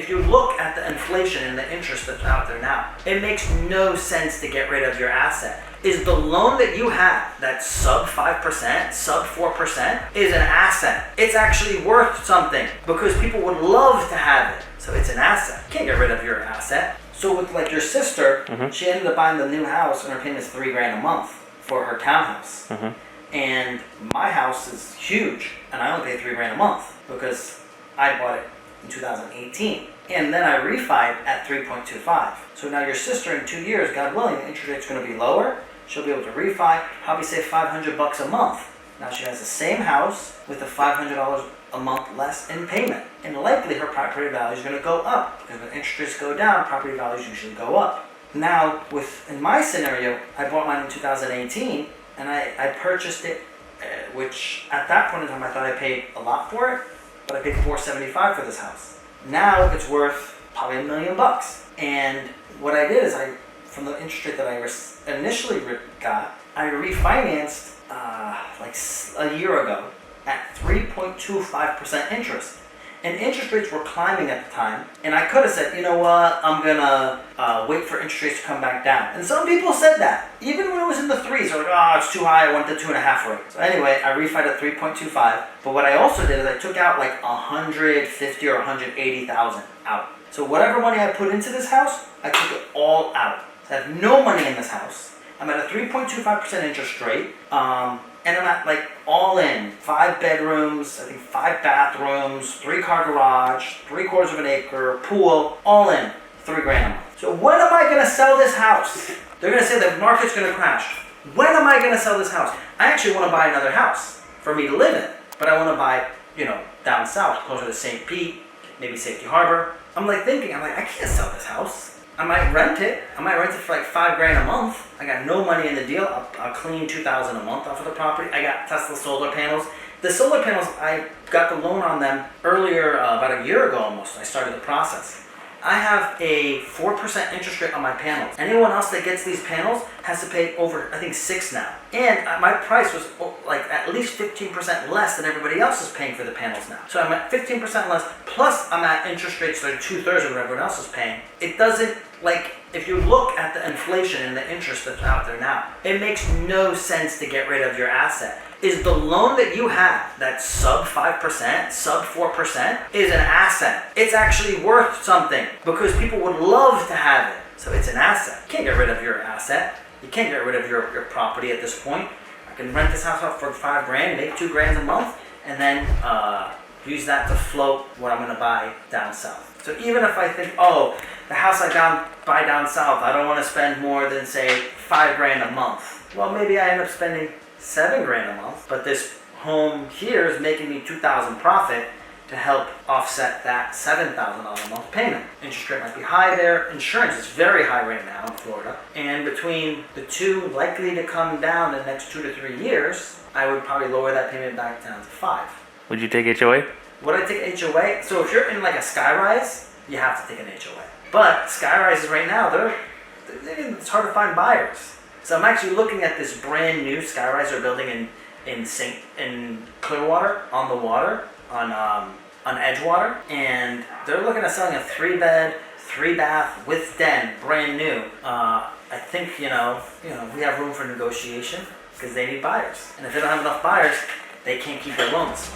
if you look at the inflation and the interest that's out there now, it makes no sense to get rid of your asset. Is the loan that you have that's sub 5%, sub 4% is an asset. It's actually worth something because people would love to have it. So it's an asset. You can't get rid of your asset. So with like your sister, she ended up buying the new house and her payment is $3,000 a month for her townhouse. And my house is huge and I only pay $3,000 a month because I bought it in 2018. And then I refied at 3.25. So now your sister in 2 years, God willing, the interest rate's going to be lower. She'll be able to refi, probably save $500 a month. Now she has the same house with the $500 a month less in payment. And likely her property value is going to go up because when interest rates go down, property values usually go up. Now, in my scenario, I bought mine in 2018 and I purchased it, which at that point in time I thought I paid a lot for it, but I paid $475 for this house. Now it's worth probably $1 million. And what I did is from the interest rate that I initially got, I refinanced like a year ago at 3.25% interest. And interest rates were climbing at the time. And I could have said, you know what, I'm gonna wait for interest rates to come back down. And some people said that. Even when it was in the threes, they're like, oh, it's too high, I want the 2.5 rate. So anyway, I refied at 3.25. But what I also did is I took out like 150 or 180,000 out. So whatever money I put into this house, I took it all out. So I have no money in this house. I'm at a 3.25% interest rate. And I'm at like all in 5 bedrooms, I think 5 bathrooms, 3-car garage, 3/4 of an acre, pool, all in $3,000 a month. So when am I going to sell this house? They're going to say the market's going to crash. When am I going to sell this house? I actually want to buy another house for me to live in, but I want to buy, down south, closer to St. Pete, maybe Safety Harbor. I'm like, I can't sell this house. I might rent it. I might rent it for like $5,000 a month. I got no money in the deal. I'll clean $2,000 a month off of the property. I got Tesla solar panels. The solar panels, I got the loan on them earlier, about a year ago almost. I started the process. I have a 4% interest rate on my panels. Anyone else that gets these panels has to pay over, I think, 6 now. And my price was like at least 15% less than everybody else is paying for the panels now. So I'm at 15% less, plus I'm at interest rates that are 2/3 of what everyone else is paying. It doesn't, if you look at the inflation and the interest that's out there now, it makes no sense to get rid of your asset. Is the loan that you have that's sub 5%, sub 4% is an asset. It's actually worth something because people would love to have it. So it's an asset. You can't get rid of your asset. You can't get rid of your property at this point. I can rent this house out for $5,000, make $2,000 a month, and then use that to float what I'm going to buy down south. So even if I think, the house I buy down south, I don't want to spend more than, say, $5,000 a month. Well, maybe I end up spending $7,000 a month, but this home here is making me $2,000 profit to help offset that $7,000 a month payment. Interest rate might be high there. Insurance is very high right now in Florida. And between the two likely to come down in the next 2 to 3 years, I would probably lower that payment back down to 5. Would you take HOA? Would I take HOA? So if you're in like a skyrise, you have to take an HOA. But skyrises right now, it's hard to find buyers. So I'm actually looking at this brand new skyrise they're building in Clearwater on the water on Edgewater, and they're looking at selling a 3-bed, 3-bath with den, brand new. I think we have room for negotiation because they need buyers, and if they don't have enough buyers, they can't keep their loans.